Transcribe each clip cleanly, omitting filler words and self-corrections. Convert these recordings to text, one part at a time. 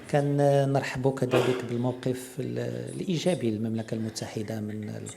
كان نرحب كذلك بالموقف الإيجابي للمملكة المتحدة من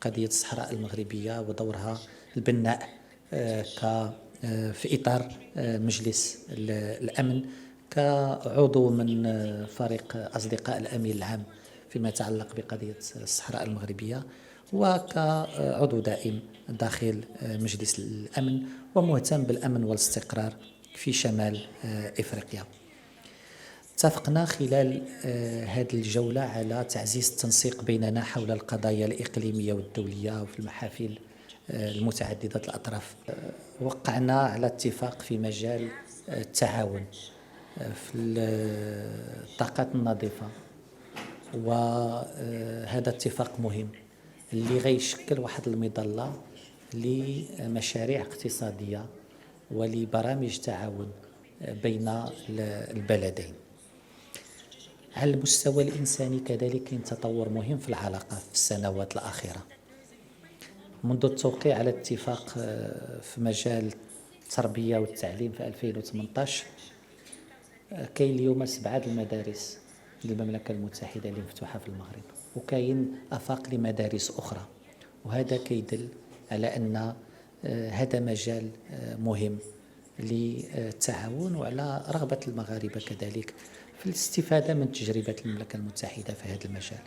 قضية الصحراء المغربية ودورها البناء في إطار مجلس الأمن كعضو من فريق أصدقاء الأمين العام فيما يتعلق بقضية الصحراء المغربية، وكعضو دائم داخل مجلس الأمن ومهتم بالأمن والاستقرار في شمال إفريقيا. اتفقنا خلال هذه الجولة على تعزيز التنسيق بيننا حول القضايا الإقليمية والدولية وفي المحافل المتعددة الأطراف. وقعنا على اتفاق في مجال التعاون في الطاقات النظيفة، وهذا اتفاق مهم اللي غيشكل واحد المظلة لمشاريع اقتصادية ولبرامج تعاون بين البلدين. على المستوى الإنساني كذلك كاين تطور مهم في العلاقة في السنوات الأخيرة، منذ التوقيع على اتفاق في مجال التربية والتعليم في 2018. كاين اليوم 7 المدارس للمملكة المتحدة اللي مفتوحة في المغرب، وكاين آفاق لمدارس أخرى، وهذا كيدل على أن هذا مجال مهم للتعاون وعلى رغبة المغاربة كذلك في الاستفادة من تجربة المملكة المتحدة في هذا المجال.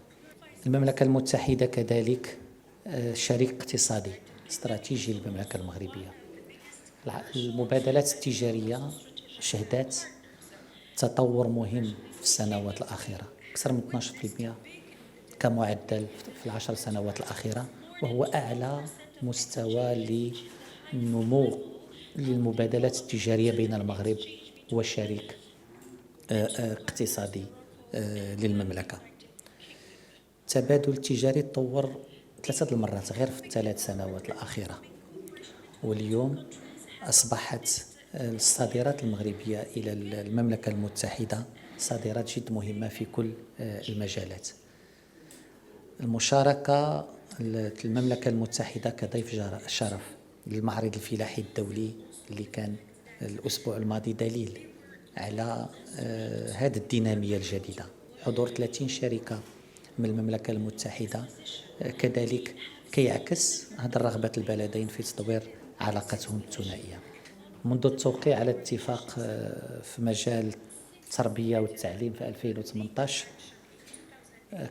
المملكة المتحدة كذلك شريك اقتصادي استراتيجي للمملكة المغربية. المبادلات التجارية شهدت تطور مهم في السنوات الأخيرة، أكثر من 12% كمعدل في 10 سنوات الأخيرة، وهو أعلى مستوى للنمو للمبادلات التجارية بين المغرب وشريك اقتصادي للمملكة. التبادل التجاري تطور 3 المرات غير في ال3 سنوات الأخيرة، واليوم أصبحت الصادرات المغربية إلى المملكة المتحدة صادرات جد مهمة في كل المجالات. المشاركة المملكة المتحدة كضيف شرف للمعرض الفلاحي الدولي اللي كان الأسبوع الماضي دليل على هذه الدينامية الجديدة. حضور 30 شركة من المملكة المتحدة كذلك كيعكس هذه الرغبة البلدين في تطوير علاقتهم الثنائية. منذ التوقيع على اتفاق في مجال التربية والتعليم في 2018.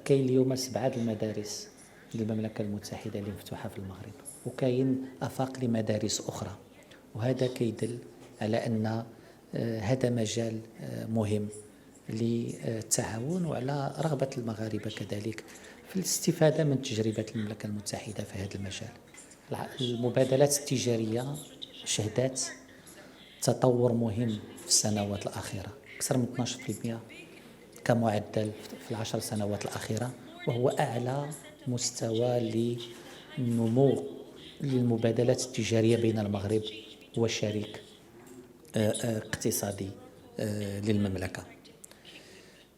كاين اليوم 7 المدارس للمملكة المتحدة اللي مفتوحة في المغرب، وكاين آفاق لمدارس أخرى، وهذا كيدل على أن هذا مجال مهم للتعاون وعلى رغبة المغاربة كذلك في الاستفادة من تجربة المملكة المتحدة في هذا المجال. المبادلات التجارية شهدت تطور مهم في السنوات الأخيرة، أكثر من 12% كمعدل في 10 سنوات الأخيرة، وهو أعلى مستوى للنمو للمبادلات التجارية بين المغرب وشريك اقتصادي للمملكة.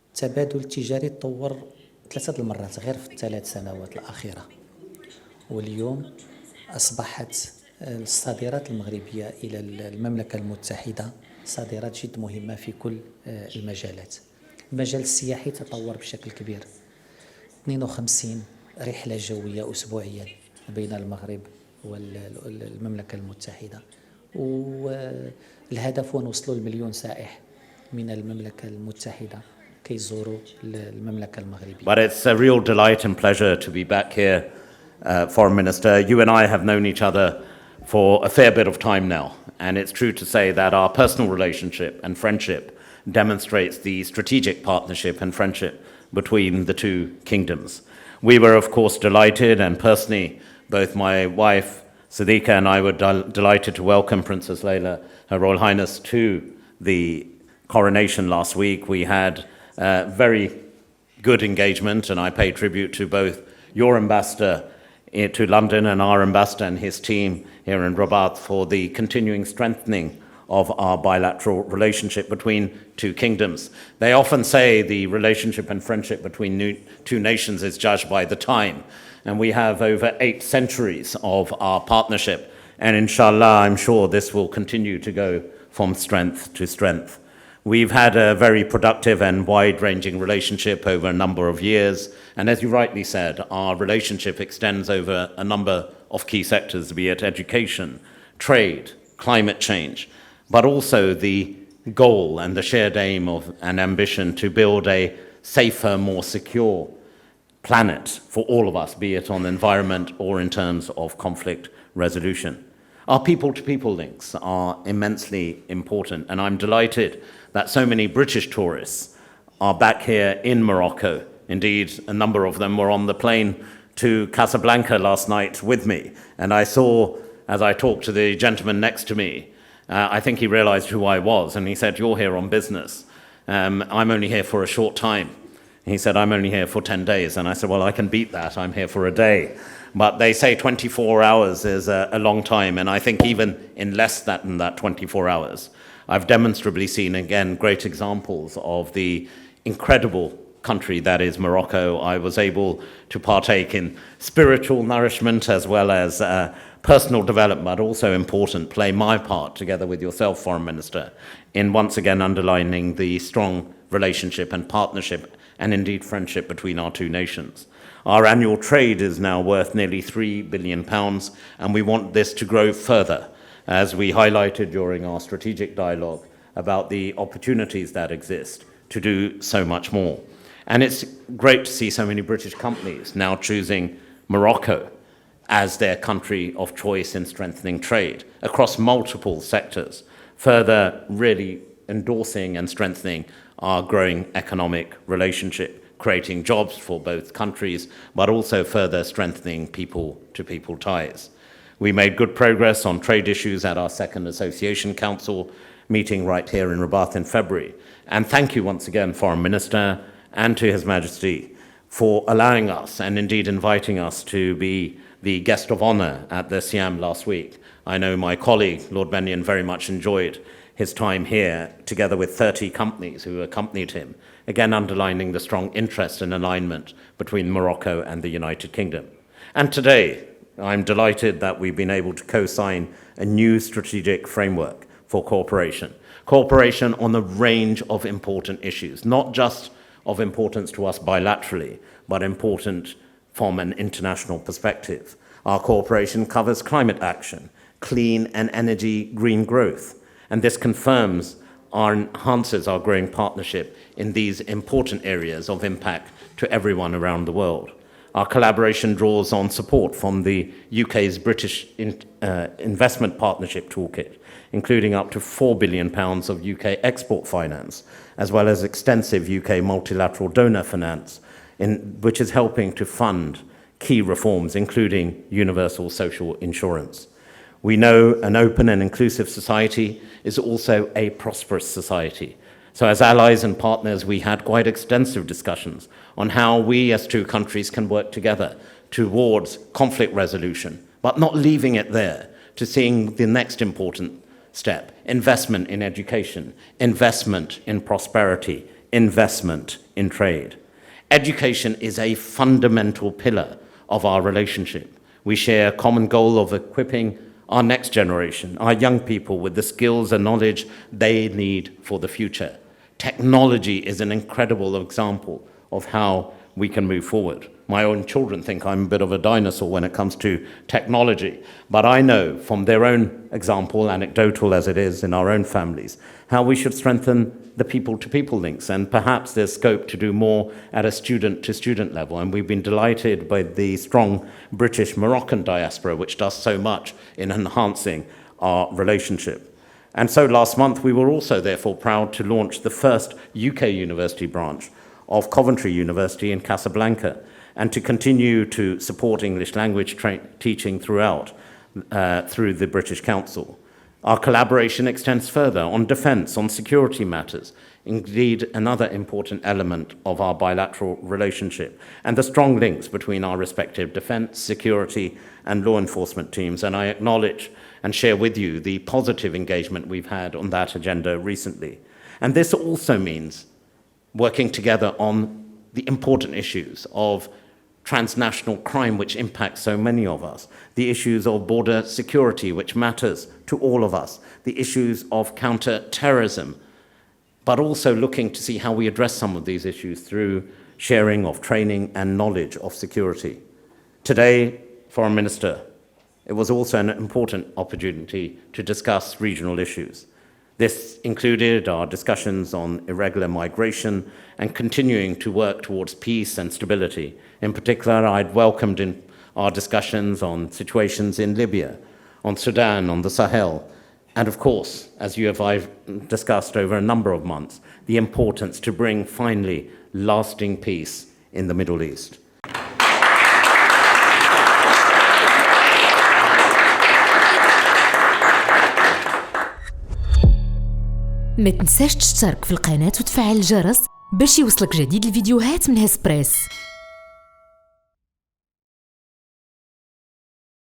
التبادل التجاري تطور 3 المرات غير في ال3 سنوات الأخيرة، واليوم أصبحت الصادرات المغربية إلى المملكة المتحدة صادرات جد مهمة في كل المجالات. المجال السياحي تطور بشكل كبير، 52 رحلة جوية أسبوعيا بين المغرب والمملكة المتحدة، والهدف هو نوصلوا ل1,000,000 سائح من المملكة المتحدة كيزوروا المملكة المغربية. But it's a real delight and pleasure to be back here, Foreign Minister. You and I have known each other for a fair bit of time now, and it's true to say that our personal relationship and friendship demonstrates the strategic partnership and friendship between the two kingdoms. We were, of course, delighted, and personally, both my wife, Sadiqa, and I were delighted to welcome Princess Leila, Her Royal Highness, to the coronation last week. We had very good engagement, and I pay tribute to both your ambassador to London and our ambassador and his team here in Rabat for the continuing strengthening of our bilateral relationship between two kingdoms. They often say the relationship and friendship between two nations is judged by the time, and we have over 8 centuries of our partnership, and inshallah, I'm sure this will continue to go from strength to strength. We've had a very productive and wide-ranging relationship over a number of years, and as you rightly said, our relationship extends over a number of key sectors, be it education, trade, climate change, but also the goal and the shared aim of an ambition to build a safer, more secure planet for all of us, be it on the environment or in terms of conflict resolution. Our people-to-people links are immensely important, and I'm delighted that so many British tourists are back here in Morocco. Indeed, a number of them were on the plane to Casablanca last night with me, and I saw, as I talked to the gentleman next to me, I think he realized who I was, and he said, "You're here on business. I'm only here for a short time." He said, "I'm only here for 10 days. And I said, "Well, I can beat that. I'm here for a day." But they say 24 hours is a long time, and I think even in less than that 24 hours, I've demonstrably seen, again, great examples of the incredible country that is Morocco. I was able to partake in spiritual nourishment as well as personal development, but also important, play my part together with yourself, Foreign Minister, in once again underlining the strong relationship and partnership and indeed friendship between our two nations. Our annual trade is now worth nearly £3 billion, and we want this to grow further, as we highlighted during our strategic dialogue about the opportunities that exist to do so much more. And it's great to see so many British companies now choosing Morocco as their country of choice in strengthening trade across multiple sectors, further really endorsing and strengthening our growing economic relationship, creating jobs for both countries, but also further strengthening people-to-people ties. We made good progress on trade issues at our second Association Council meeting right here in Rabat in February. And thank you once again, Foreign Minister, and to His Majesty for allowing us and indeed inviting us to be the guest of honour at the Siam last week. I know my colleague, Lord Bennion, very much enjoyed his time here, together with 30 companies who accompanied him, again underlining the strong interest and alignment between Morocco and the United Kingdom. And today, I'm delighted that we've been able to co-sign a new strategic framework for cooperation on a range of important issues, not just of importance to us bilaterally, but important from an international perspective. Our cooperation covers climate action, clean and energy green growth, and this confirms or enhances our growing partnership in these important areas of impact to everyone around the world. Our collaboration draws on support from the UK's British Investment Partnership Toolkit, including up to £4 billion of UK export finance, as well as extensive UK multilateral donor finance, which is helping to fund key reforms, including universal social insurance. We know an open and inclusive society is also a prosperous society. So as allies and partners, we had quite extensive discussions on how we as two countries can work together towards conflict resolution, but not leaving it there, to seeing the next important step: investment in education, investment in prosperity, investment in trade. Education is a fundamental pillar of our relationship. We share a common goal of equipping our next generation, our young people, with the skills and knowledge they need for the future. Technology is an incredible example of how we can move forward. My own children think I'm a bit of a dinosaur when it comes to technology, but I know from their own example, anecdotal as it is in our own families, how we should strengthen the people-to-people links, and perhaps there's scope to do more at a student-to-student level. And we've been delighted by the strong British-Moroccan diaspora, which does so much in enhancing our relationship. And so last month, we were also therefore proud to launch the first UK university branch of Coventry University in Casablanca, and to continue to support English language teaching throughout through the British Council. Our collaboration extends further on defence, on security matters, indeed another important element of our bilateral relationship, and the strong links between our respective defence, security and law enforcement teams. And I acknowledge and share with you the positive engagement we've had on that agenda recently. And this also means working together on the important issues of transnational crime, which impacts so many of us, the issues of border security, which matters to all of us, the issues of counter-terrorism, but also looking to see how we address some of these issues through sharing of training and knowledge of security. Today, Foreign Minister, it was also an important opportunity to discuss regional issues. This included our discussions on irregular migration and continuing to work towards peace and stability. In particular, I'd welcomed in our discussions on situations in Libya, on Sudan, on the Sahel, and of course, as you have discussed over a number of months, the importance to bring finally lasting peace in the Middle East. ما تنساش تشترك في القناة وتفعل الجرس باش يوصلك جديد الفيديوهات من هسبريس.